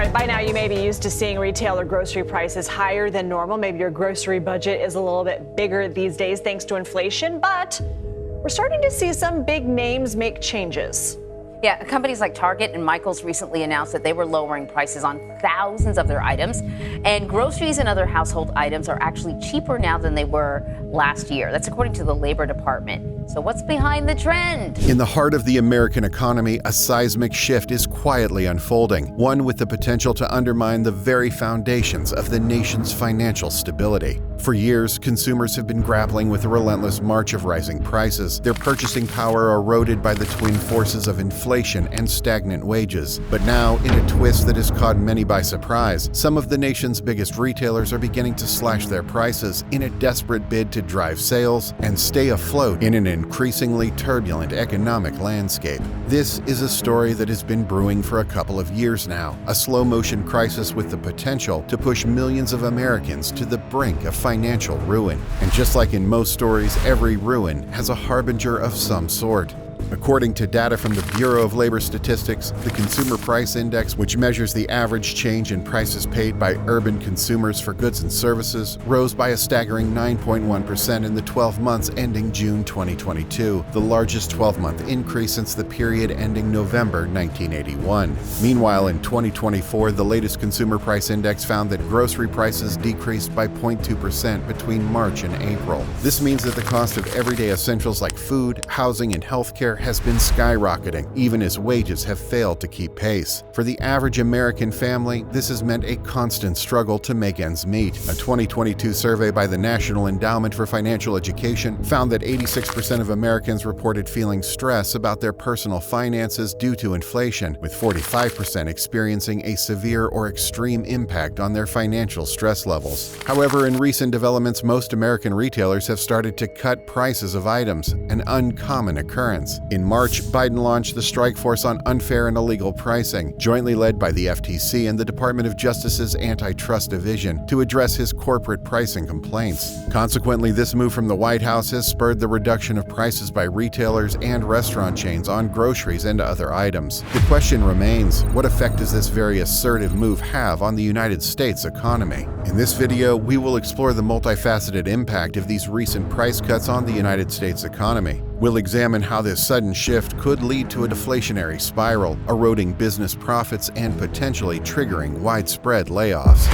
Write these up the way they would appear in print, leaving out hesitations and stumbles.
right, by now you may be used to seeing retail or grocery prices higher than normal. Maybe your grocery budget is a little bit bigger these days thanks to inflation, but we're starting to see some big names make changes. Yeah, companies like Target and Michaels recently announced that they were lowering prices on thousands of their items. And groceries and other household items are actually cheaper now than they were last year. That's according to the Labor Department. So what's behind the trend? In the heart of the American economy, a seismic shift is quietly unfolding, one with the potential to undermine the very foundations of the nation's financial stability. For years, consumers have been grappling with a relentless march of rising prices, their purchasing power eroded by the twin forces of inflation and stagnant wages. But now, in a twist that has caught many by surprise, some of the nation's biggest retailers are beginning to slash their prices in a desperate bid to drive sales and stay afloat in an increasingly turbulent economic landscape. This is a story that has been brewing for a couple of years now, a slow-motion crisis with the potential to push millions of Americans to the brink of financial ruin. And just like in most stories, every ruin has a harbinger of some sort. According to data from the Bureau of Labor Statistics, the Consumer Price Index, which measures the average change in prices paid by urban consumers for goods and services, rose by a staggering 9.1% in the 12 months ending June 2022, the largest 12-month increase since the period ending November 1981. Meanwhile, in 2024, the latest Consumer Price Index found that grocery prices decreased by 0.2% between March and April. This means that the cost of everyday essentials like food, housing, and healthcare has been skyrocketing, even as wages have failed to keep pace. For the average American family, this has meant a constant struggle to make ends meet. A 2022 survey by the National Endowment for Financial Education found that 86% of Americans reported feeling stress about their personal finances due to inflation, with 45% experiencing a severe or extreme impact on their financial stress levels. However, in recent developments, most American retailers have started to cut prices of items, an uncommon occurrence. In March, Biden launched the Strike Force on Unfair and Illegal Pricing, jointly led by the FTC and the Department of Justice's Antitrust Division, to address his corporate pricing complaints. Consequently, this move from the White House has spurred the reduction of prices by retailers and restaurant chains on groceries and other items. The question remains, what effect does this very assertive move have on the United States economy? In this video, we will explore the multifaceted impact of these recent price cuts on the United States economy. We'll examine how this sudden shift could lead to a deflationary spiral, eroding business profits and potentially triggering widespread layoffs.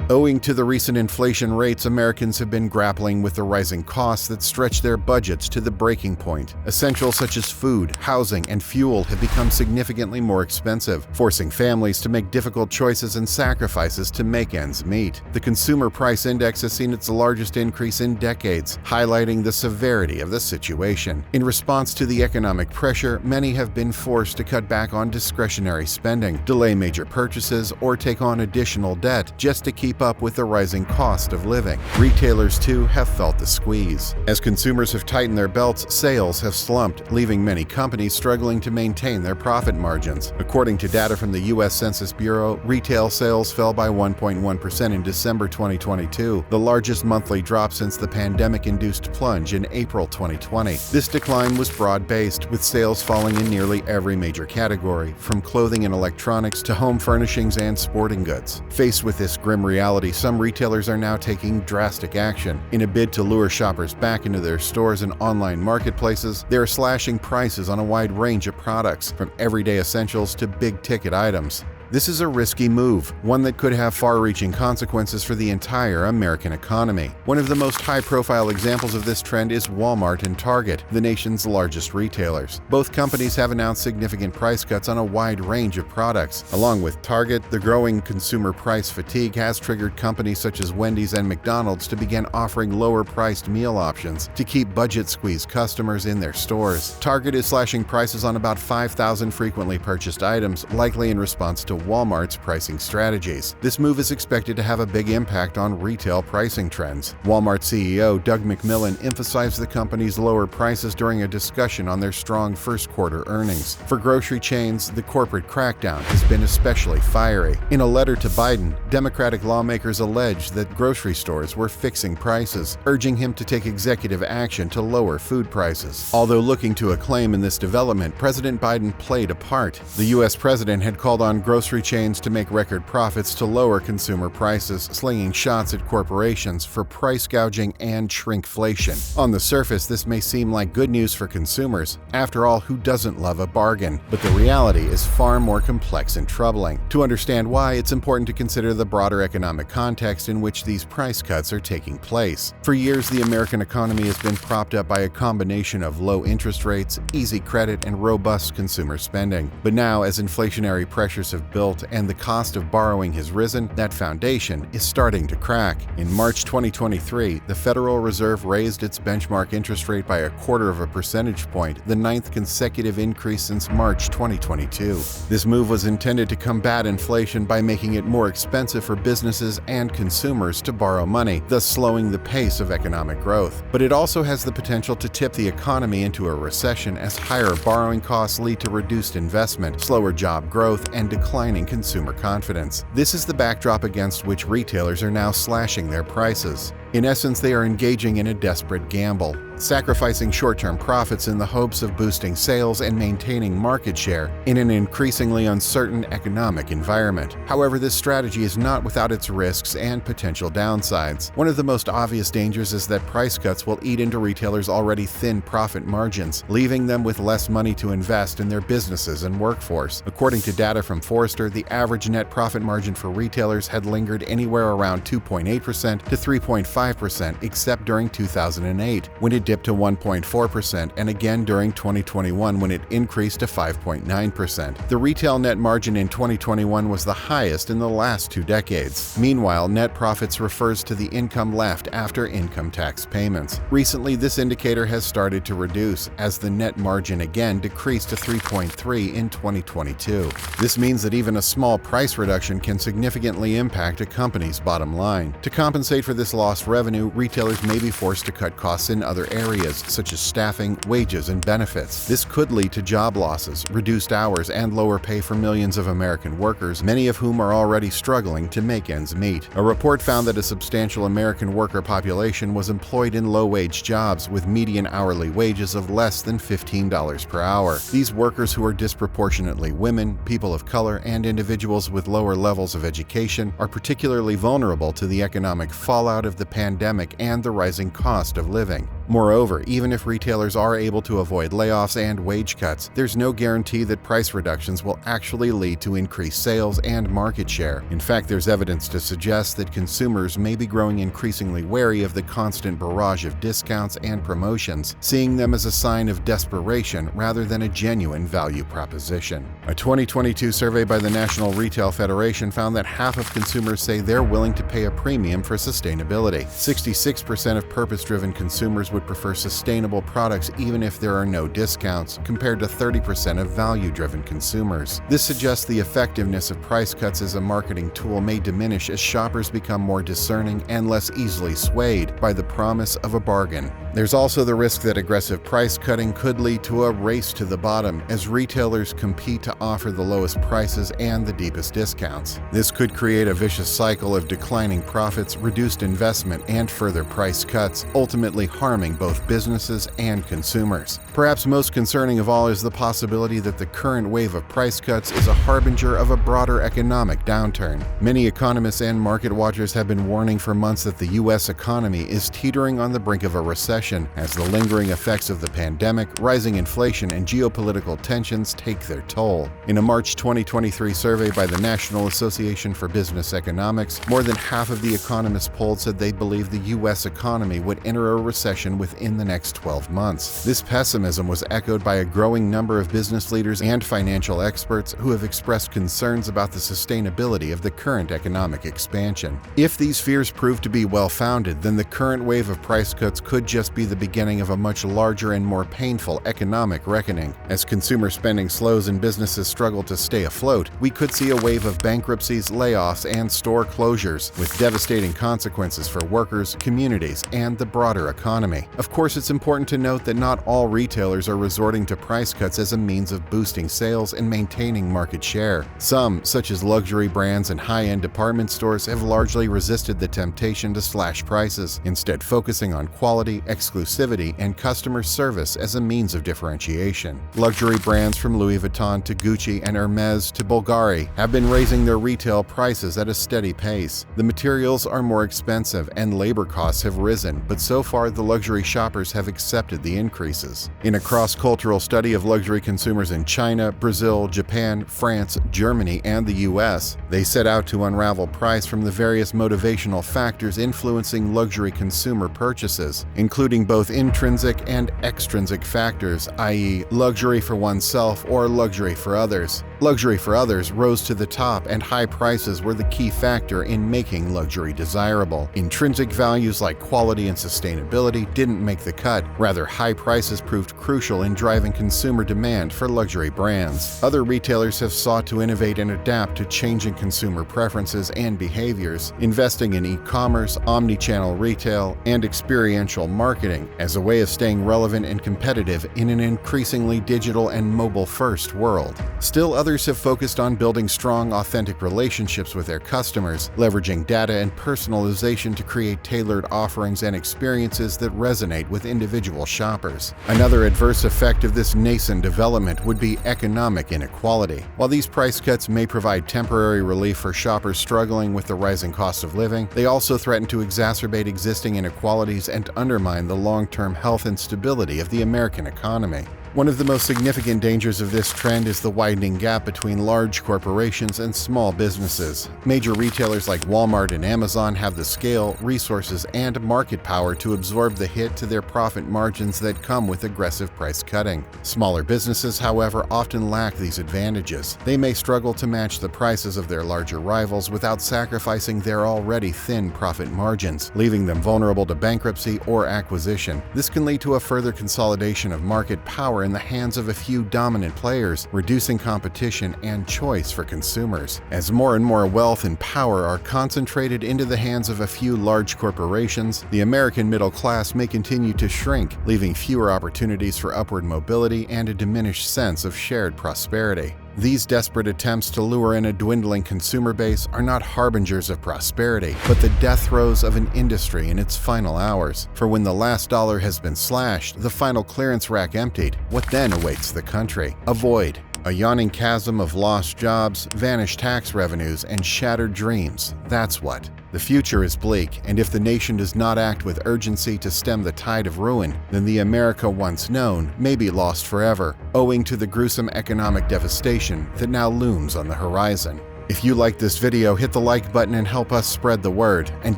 Owing to the recent inflation rates, Americans have been grappling with the rising costs that stretch their budgets to the breaking point. Essentials such as food, housing, and fuel have become significantly more expensive, forcing families to make difficult choices and sacrifices to make ends meet. The Consumer Price Index has seen its largest increase in decades, highlighting the severity of the situation. In response to the economic pressure, many have been forced to cut back on discretionary spending, delay major purchases, or take on additional debt just to keep up with the rising cost of living. Retailers, too, have felt the squeeze. As consumers have tightened their belts, sales have slumped, leaving many companies struggling to maintain their profit margins. According to data from the U.S. Census Bureau, retail sales fell by 1.1% in December 2022, the largest monthly drop since the pandemic-induced plunge in April 2020. This decline was broad-based, with sales falling in nearly every major category, from clothing and electronics to home furnishings and sporting goods. Faced with this grim reality, some retailers are now taking drastic action. In a bid to lure shoppers back into their stores and online marketplaces, they are slashing prices on a wide range of products, from everyday essentials to big-ticket items. This is a risky move, one that could have far-reaching consequences for the entire American economy. One of the most high-profile examples of this trend is Walmart and Target, the nation's largest retailers. Both companies have announced significant price cuts on a wide range of products. Along with Target, the growing consumer price fatigue has triggered companies such as Wendy's and McDonald's to begin offering lower-priced meal options to keep budget-squeezed customers in their stores. Target is slashing prices on about 5,000 frequently purchased items, likely in response to to Walmart's pricing strategies. This move is expected to have a big impact on retail pricing trends. Walmart CEO Doug McMillon emphasized the company's lower prices during a discussion on their strong first-quarter earnings. For grocery chains, the corporate crackdown has been especially fiery. In a letter to Biden, Democratic lawmakers alleged that grocery stores were fixing prices, urging him to take executive action to lower food prices. Although looking to acclaim in this development, President Biden played a part. The U.S. president had called on grocery chains to make record profits to lower consumer prices, slinging shots at corporations for price gouging and shrinkflation. On the surface, this may seem like good news for consumers. After all, who doesn't love a bargain? But the reality is far more complex and troubling. To understand why, it's important to consider the broader economic context in which these price cuts are taking place. For years, the American economy has been propped up by a combination of low interest rates, easy credit, and robust consumer spending. But now, as inflationary pressures have built and the cost of borrowing has risen, that foundation is starting to crack. In March 2023, the Federal Reserve raised its benchmark interest rate by 0.25 percentage point, the ninth consecutive increase since March 2022. This move was intended to combat inflation by making it more expensive for businesses and consumers to borrow money, thus slowing the pace of economic growth. But it also has the potential to tip the economy into a recession as higher borrowing costs lead to reduced investment, slower job growth, and declining consumer confidence. This is the backdrop against which retailers are now slashing their prices. In essence, they are engaging in a desperate gamble, sacrificing short-term profits in the hopes of boosting sales and maintaining market share in an increasingly uncertain economic environment. However, this strategy is not without its risks and potential downsides. One of the most obvious dangers is that price cuts will eat into retailers' already thin profit margins, leaving them with less money to invest in their businesses and workforce. According to data from Forrester, the average net profit margin for retailers had lingered anywhere around 2.8% to 3.5%, except during 2008, when it dipped to 1.4%, and again during 2021 when it increased to 5.9%. The retail net margin in 2021 was the highest in the last 2 decades. Meanwhile, net profits refers to the income left after income tax payments. Recently, this indicator has started to reduce, as the net margin again decreased to 3.3% in 2022. This means that even a small price reduction can significantly impact a company's bottom line. To compensate for this lost revenue, retailers may be forced to cut costs in other areas, such as staffing, wages, and benefits. This could lead to job losses, reduced hours, and lower pay for millions of American workers, many of whom are already struggling to make ends meet. A report found that a substantial American worker population was employed in low-wage jobs with median hourly wages of less than $15 per hour. These workers, who are disproportionately women, people of color, and individuals with lower levels of education, are particularly vulnerable to the economic fallout of the pandemic and the rising cost of living. Moreover, even if retailers are able to avoid layoffs and wage cuts, there's no guarantee that price reductions will actually lead to increased sales and market share. In fact, there's evidence to suggest that consumers may be growing increasingly wary of the constant barrage of discounts and promotions, seeing them as a sign of desperation rather than a genuine value proposition. A 2022 survey by the National Retail Federation found that half of consumers say they're willing to pay a premium for sustainability. 66% of purpose-driven consumers would prefer sustainable products even if there are no discounts, compared to 30% of value-driven consumers. This suggests the effectiveness of price cuts as a marketing tool may diminish as shoppers become more discerning and less easily swayed by the promise of a bargain. There's also the risk that aggressive price cutting could lead to a race to the bottom as retailers compete to offer the lowest prices and the deepest discounts. This could create a vicious cycle of declining profits, reduced investment, and further price cuts, ultimately harming both businesses and consumers. Perhaps most concerning of all is the possibility that the current wave of price cuts is a harbinger of a broader economic downturn. Many economists and market watchers have been warning for months that the U.S. economy is teetering on the brink of a recession as the lingering effects of the pandemic, rising inflation, and geopolitical tensions take their toll. In a March 2023 survey by the National Association for Business Economics, more than half of the economists polled said they believed the U.S. economy would enter a recession within the next 12 months. This pessimism was echoed by a growing number of business leaders and financial experts who have expressed concerns about the sustainability of the current economic expansion. If these fears prove to be well-founded, then the current wave of price cuts could just be the beginning of a much larger and more painful economic reckoning. As consumer spending slows and businesses struggle to stay afloat, we could see a wave of bankruptcies, layoffs, and store closures, with devastating consequences for workers, communities, and the broader economy. Of course, it's important to note that not all retailers are resorting to price cuts as a means of boosting sales and maintaining market share. Some, such as luxury brands and high-end department stores, have largely resisted the temptation to slash prices, instead focusing on quality, exclusivity, and customer service as a means of differentiation. Luxury brands from Louis Vuitton to Gucci and Hermes to Bulgari have been raising their retail prices at a steady pace. The materials are more expensive and labor costs have risen, but so far the luxury shoppers have accepted the increases. In a cross-cultural study of luxury consumers in China, Brazil, Japan, France, Germany, and the U.S., they set out to unravel price from the various motivational factors influencing luxury consumer purchases, including both intrinsic and extrinsic factors, i.e., luxury for oneself or luxury for others. Luxury for others rose to the top, and high prices were the key factor in making luxury desirable. Intrinsic values like quality and sustainability didn't make the cut. Rather, high prices proved crucial in driving consumer demand for luxury brands. Other retailers have sought to innovate and adapt to changing consumer preferences and behaviors, investing in e-commerce, omni-channel retail, and experiential marketing as a way of staying relevant and competitive in an increasingly digital and mobile-first world. Still, others have focused on building strong, authentic relationships with their customers, leveraging data and personalization to create tailored offerings and experiences that resonate with individual shoppers. Another adverse effect of this nascent development would be economic inequality. While these price cuts may provide temporary relief for shoppers struggling with the rising cost of living, they also threaten to exacerbate existing inequalities and undermine the long-term health and stability of the American economy. One of the most significant dangers of this trend is the widening gap between large corporations and small businesses. Major retailers like Walmart and Amazon have the scale, resources, and market power to absorb the hit to their profit margins that come with aggressive price cutting. Smaller businesses, however, often lack these advantages. They may struggle to match the prices of their larger rivals without sacrificing their already thin profit margins, leaving them vulnerable to bankruptcy or acquisition. This can lead to a further consolidation of market power in the hands of a few dominant players, reducing competition and choice for consumers. As more and more wealth and power are concentrated into the hands of a few large corporations, the American middle class may continue to shrink, leaving fewer opportunities for upward mobility and a diminished sense of shared prosperity. These desperate attempts to lure in a dwindling consumer base are not harbingers of prosperity, but the death throes of an industry in its final hours. For when the last dollar has been slashed, the final clearance rack emptied, what then awaits the country? A void. A yawning chasm of lost jobs, vanished tax revenues, and shattered dreams. That's what. The future is bleak, and if the nation does not act with urgency to stem the tide of ruin, then the America once known may be lost forever, owing to the gruesome economic devastation that now looms on the horizon. If you liked this video, hit the like button and help us spread the word. And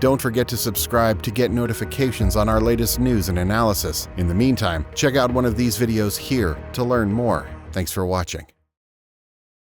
don't forget to subscribe to get notifications on our latest news and analysis. In the meantime, check out one of these videos here to learn more. Thanks for watching.